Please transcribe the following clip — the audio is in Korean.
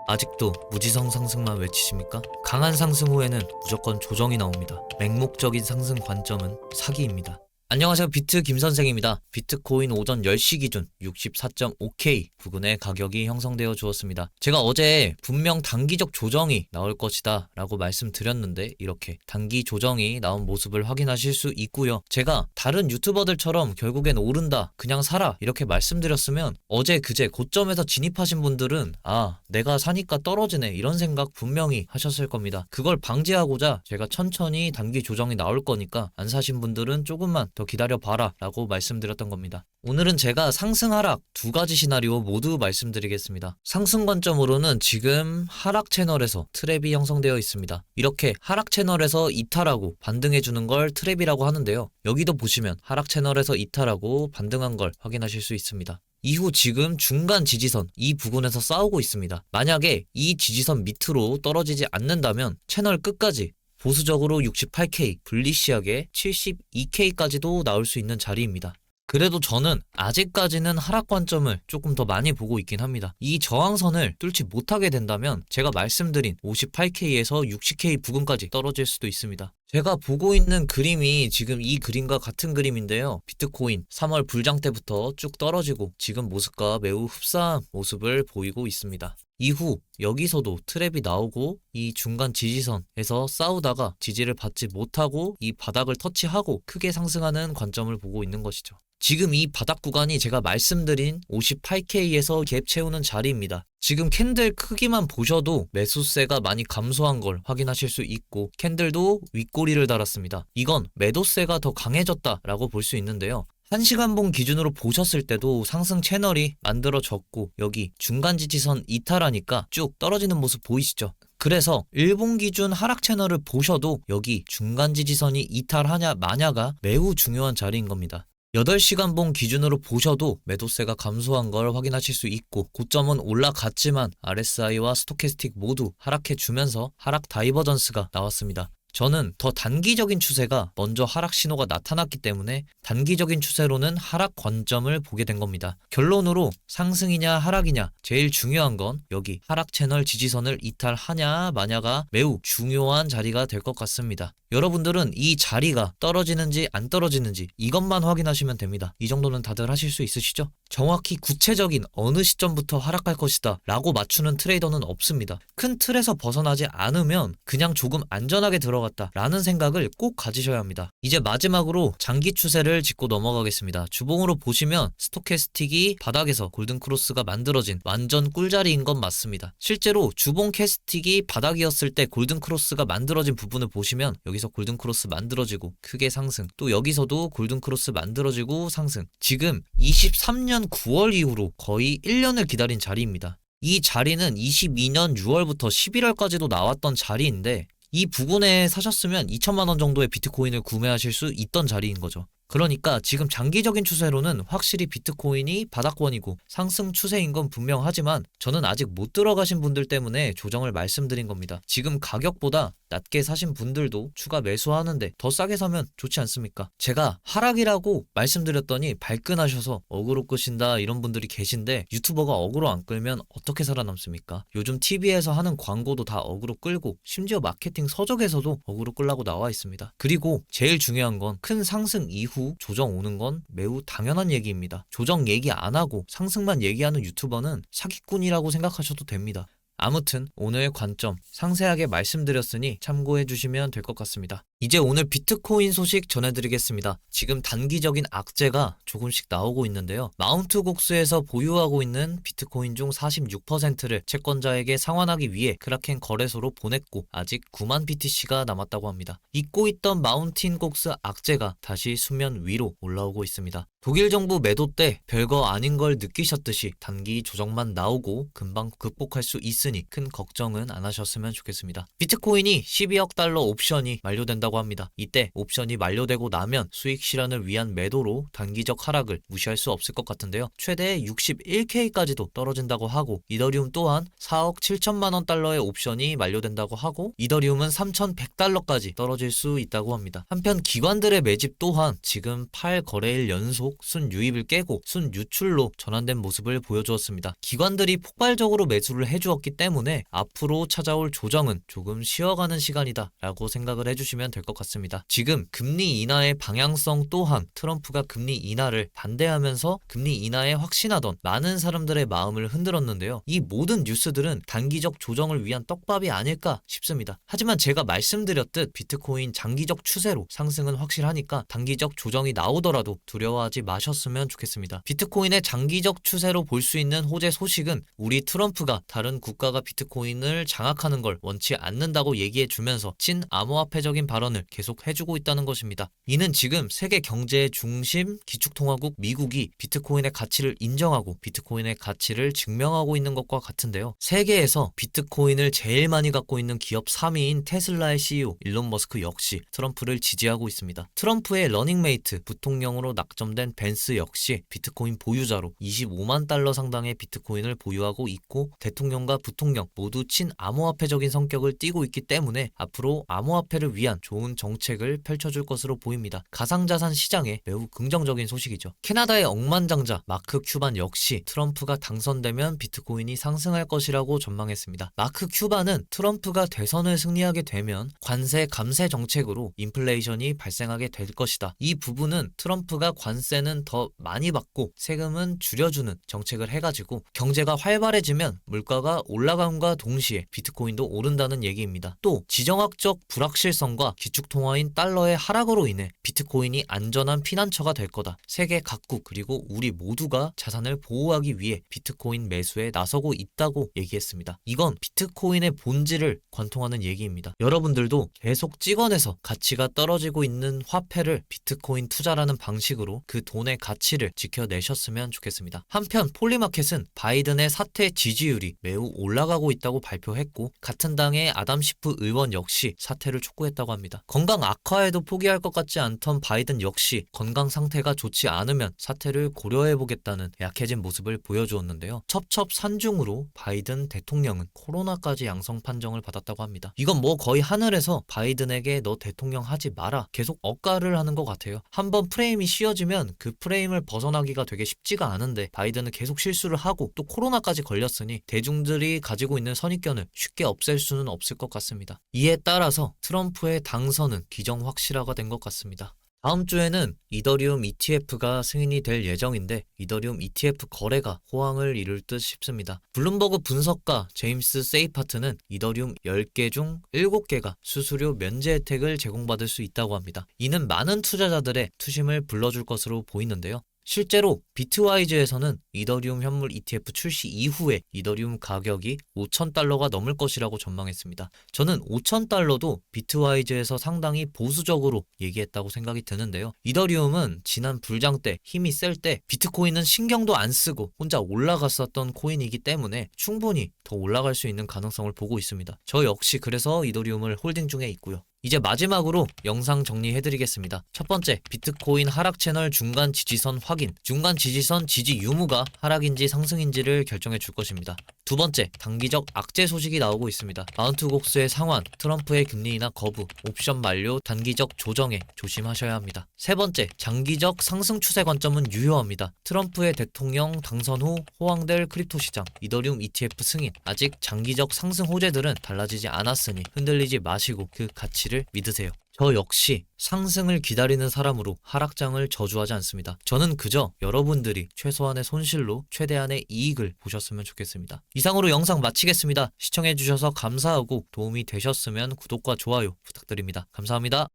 아직도 무지성 상승만 외치십니까? 강한 상승 후에는 무조건 조정이 나옵니다. 맹목적인 상승 관점은 사기입니다. 안녕하세요. 비트 김선생입니다. 비트코인 오전 10시 기준 64.5K 부근의 가격이 형성되어 주었습니다. 제가 어제 분명 단기적 조정이 나올 것이다 라고 말씀드렸는데 이렇게 단기 조정이 나온 모습을 확인하실 수 있고요. 제가 다른 유튜버들처럼 결국엔 오른다 그냥 사라 이렇게 말씀드렸으면 어제 그제 고점에서 진입하신 분들은 내가 사니까 떨어지네 이런 생각 분명히 하셨을 겁니다. 그걸 방지하고자 제가 천천히 단기 조정이 나올 거니까 안 사신 분들은 조금만 더 기다려봐라 라고 말씀드렸던 겁니다. 오늘은 제가 상승 하락 두 가지 시나리오 모두 말씀드리겠습니다. 상승 관점으로는 지금 하락 채널에서 트랩이 형성되어 있습니다. 이렇게 하락 채널에서 이탈하고 반등해주는 걸 트랩이라고 하는데요. 여기도 보시면 하락 채널에서 이탈하고 반등한 걸 확인하실 수 있습니다. 이후 지금 중간 지지선 이 부근에서 싸우고 있습니다. 만약에 이 지지선 밑으로 떨어지지 않는다면 채널 끝까지 보수적으로 68K, 불리시하게 72K까지도 나올 수 있는 자리입니다. 그래도 저는 아직까지는 하락 관점을 조금 더 많이 보고 있긴 합니다. 이 저항선을 뚫지 못하게 된다면 제가 말씀드린 58K에서 60K 부근까지 떨어질 수도 있습니다. 제가 보고 있는 그림이 지금 이 그림과 같은 그림인데요. 비트코인 3월 불장 때부터 쭉 떨어지고 지금 모습과 매우 흡사한 모습을 보이고 있습니다. 이후 여기서도 트랩이 나오고 이 중간 지지선에서 싸우다가 지지를 받지 못하고 이 바닥을 터치하고 크게 상승하는 관점을 보고 있는 것이죠. 지금 이 바닥 구간이 제가 말씀드린 58K에서 갭 채우는 자리입니다. 지금 캔들 크기만 보셔도 매수세가 많이 감소한 걸 확인하실 수 있고 캔들도 윗꼬리를 달았습니다. 이건 매도세가 더 강해졌다라고 볼 수 있는데요. 1시간봉 기준으로 보셨을 때도 상승 채널이 만들어졌고 여기 중간 지지선 이탈하니까 쭉 떨어지는 모습 보이시죠? 그래서 일봉 기준 하락 채널을 보셔도 여기 중간 지지선이 이탈하냐 마냐가 매우 중요한 자리인 겁니다. 8시간봉 기준으로 보셔도 매도세가 감소한 걸 확인하실 수 있고 고점은 올라갔지만 RSI와 스토캐스틱 모두 하락해주면서 하락 다이버전스가 나왔습니다. 저는 더 단기적인 추세가 먼저 하락 신호가 나타났기 때문에 단기적인 추세로는 하락 관점을 보게 된 겁니다. 결론으로 상승이냐 하락이냐 제일 중요한 건 여기 하락 채널 지지선을 이탈하냐 마냐가 매우 중요한 자리가 될 것 같습니다. 여러분들은 이 자리가 떨어지는지 안 떨어지는지 이것만 확인하시면 됩니다. 이 정도는 다들 하실 수 있으시죠? 정확히 구체적인 어느 시점부터 하락할 것이다 라고 맞추는 트레이더는 없습니다. 큰 틀에서 벗어나지 않으면 그냥 조금 안전하게 들어갔다 라는 생각을 꼭 가지셔야 합니다. 이제 마지막으로 장기 추세를 짚고 넘어가겠습니다. 주봉으로 보시면 스토캐스틱이 바닥에서 골든크로스가 만들어진 완전 꿀자리인 건 맞습니다. 실제로 주봉 캐스틱이 바닥이었을 때 골든크로스가 만들어진 부분을 보시면 여기서 골든크로스 만들어지고 크게 상승, 또 여기서도 골든크로스 만들어지고 상승. 지금 23년 9월 이후로 거의 1년을 기다린 자리입니다. 이 자리는 22년 6월부터 11월까지도 나왔던 자리인데 이 부근에 사셨으면 2천만 원 정도의 비트코인을 구매하실 수 있던 자리인 거죠. 그러니까 지금 장기적인 추세로는 확실히 비트코인이 바닥권이고 상승 추세인 건 분명하지만 저는 아직 못 들어가신 분들 때문에 조정을 말씀드린 겁니다. 지금 가격보다 낮게 사신 분들도 추가 매수하는데 더 싸게 사면 좋지 않습니까? 제가 하락이라고 말씀드렸더니 발끈하셔서 어그로 끄신다 이런 분들이 계신데 유튜버가 어그로 안 끌면 어떻게 살아남습니까? 요즘 TV에서 하는 광고도 다 어그로 끌고 심지어 마케팅 서적에서도 어그로 끌라고 나와 있습니다. 그리고 제일 중요한 건 큰 상승 이후 조정 오는 건 매우 당연한 얘기입니다. 조정 얘기 안 하고 상승만 얘기하는 유튜버는 사기꾼이라고 생각하셔도 됩니다. 아무튼 오늘 관점 상세하게 말씀드렸으니 참고해 주시면 될 것 같습니다. 이제 오늘 비트코인 소식 전해드리겠습니다. 지금 단기적인 악재가 조금씩 나오고 있는데요. 마운트 곡스에서 보유하고 있는 비트코인 중 46%를 채권자에게 상환하기 위해 크라켄 거래소로 보냈고 아직 9만 BTC가 남았다고 합니다. 잊고 있던 마운틴 곡스 악재가 다시 수면 위로 올라오고 있습니다. 독일 정부 매도 때 별거 아닌 걸 느끼셨듯이 단기 조정만 나오고 금방 극복할 수 있으니 큰 걱정은 안 하셨으면 좋겠습니다. 비트코인이 12억 달러 옵션이 만료된다고 된다고 합니다. 이때 옵션이 만료되고 나면 수익 실현을 위한 매도로 단기적 하락을 무시할 수 없을 것 같은데요. 최대 61K까지도 떨어진다고 하고, 이더리움 또한 4억 7천만 원 달러의 옵션이 만료된다고 하고, 이더리움은 3,100달러까지 떨어질 수 있다고 합니다. 한편 기관들의 매집 또한 지금 8거래일 연속 순유입을 깨고 순유출로 전환된 모습을 보여주었습니다. 기관들이 폭발적으로 매수를 해주었기 때문에 앞으로 찾아올 조정은 조금 쉬어가는 시간이다 라고 생각을 해주시면 될 것 같습니다. 지금 금리 인하의 방향성 또한 트럼프가 금리 인하를 반대하면서 금리 인하에 확신하던 많은 사람들의 마음을 흔들었는데요. 이 모든 뉴스들은 단기적 조정을 위한 떡밥이 아닐까 싶습니다. 하지만 제가 말씀드렸듯 비트코인 장기적 추세로 상승은 확실하니까 단기적 조정이 나오더라도 두려워하지 마셨으면 좋겠습니다. 비트코인의 장기적 추세로 볼 수 있는 호재 소식은 우리 트럼프가 다른 국가가 비트코인을 장악하는 걸 원치 않는다고 얘기해주면서 친암호화폐적인 발언을 계속 해주고 있다는 것입니다. 이는 지금 세계 경제의 중심 기축통화국 미국이 비트코인의 가치를 인정하고 비트코인의 가치를 증명하고 있는 것과 같은데요. 세계에서 비트코인을 제일 많이 갖고 있는 기업 3위인 테슬라의 CEO 일론 머스크 역시 트럼프를 지지하고 있습니다. 트럼프의 러닝메이트 부통령으로 낙점된 벤스 역시 비트코인 보유자로 25만 달러 상당의 비트코인을 보유하고 있고, 대통령과 부통령 모두 친암호화폐적인 성격을 띠고 있기 때문에 앞으로 암호화폐를 위한 좋은 정책을 펼쳐줄 것으로 보입니다. 가상자산 시장에 매우 긍정적인 소식이죠. 캐나다의 억만장자 마크 큐반 역시 트럼프가 당선되면 비트코인이 상승할 것이라고 전망했습니다. 마크 큐반은 트럼프가 대선을 승리하게 되면 관세 감세 정책으로 인플레이션이 발생하게 될 것이다. 이 부분은 트럼프가 관세는 더 많이 받고 세금은 줄여주는 정책을 해가지고 경제가 활발해지면 물가가 올라감과 동시에 비트코인도 오른다는 얘기입니다. 또 지정학적 불확실성과 기축통화인 달러의 하락으로 인해 비트코인이 안전한 피난처가 될 거다. 세계 각국 그리고 우리 모두가 자산을 보호하기 위해 비트코인 매수에 나서고 있다고 얘기했습니다. 이건 비트코인의 본질을 관통하는 얘기입니다. 여러분들도 계속 찍어내서 가치가 떨어지고 있는 화폐를 비트코인 투자라는 방식으로 그 돈의 가치를 지켜내셨으면 좋겠습니다. 한편 폴리마켓은 바이든의 사퇴 지지율이 매우 올라가고 있다고 발표했고, 같은 당의 아담 시프 의원 역시 사퇴를 촉구했다고 합니다. 건강 악화에도 포기할 것 같지 않던 바이든 역시 건강 상태가 좋지 않으면 사퇴를 고려해보겠다는 약해진 모습을 보여주었는데요. 첩첩산중으로 바이든 대통령은 코로나까지 양성 판정을 받았다고 합니다. 이건 뭐 거의 하늘에서 바이든에게 너 대통령 하지 마라 계속 억가를 하는 것 같아요. 한번 프레임이 씌워지면 그 프레임을 벗어나기가 되게 쉽지가 않은데 바이든은 계속 실수를 하고 또 코로나까지 걸렸으니 대중들이 가지고 있는 선입견을 쉽게 없앨 수는 없을 것 같습니다. 이에 따라서 트럼프의 당선은 기정확실화가 된 것 같습니다. 다음 주에는 이더리움 ETF가 승인이 될 예정인데 이더리움 ETF 거래가 호황을 이룰 듯 싶습니다. 블룸버그 분석가 제임스 세이파트는 이더리움 10개 중 7개가 수수료 면제 혜택을 제공받을 수 있다고 합니다. 이는 많은 투자자들의 투심을 불러줄 것으로 보이는데요. 실제로 비트와이즈에서는 이더리움 현물 ETF 출시 이후에 이더리움 가격이 5,000달러가 넘을 것이라고 전망했습니다. 저는 5,000달러도 비트와이즈에서 상당히 보수적으로 얘기했다고 생각이 드는데요. 이더리움은 지난 불장 때 힘이 셀 때 비트코인은 신경도 안 쓰고 혼자 올라갔었던 코인이기 때문에 충분히 더 올라갈 수 있는 가능성을 보고 있습니다. 저 역시 그래서 이더리움을 홀딩 중에 있고요. 이제 마지막으로 영상 정리해드리겠습니다. 첫 번째, 비트코인 하락 채널 중간 지지선 확인. 중간 지지선 지지 유무가 하락인지 상승인지를 결정해 줄 것입니다. 두 번째, 단기적 악재 소식이 나오고 있습니다. 마운트 곡스의 상환, 트럼프의 금리 인하 거부, 옵션 만료, 단기적 조정에 조심하셔야 합니다. 세 번째, 장기적 상승 추세 관점은 유효합니다. 트럼프의 대통령 당선 후 호황될 크립토 시장, 이더리움 ETF 승인, 아직 장기적 상승 호재들은 달라지지 않았으니 흔들리지 마시고 그 가치를 믿으세요. 저 역시 상승을 기다리는 사람으로 하락장을 저주하지 않습니다. 저는 그저 여러분들이 최소한의 손실로 최대한의 이익을 보셨으면 좋겠습니다. 이상으로 영상 마치겠습니다. 시청해주셔서 감사하고 도움이 되셨으면 구독과 좋아요 부탁드립니다. 감사합니다.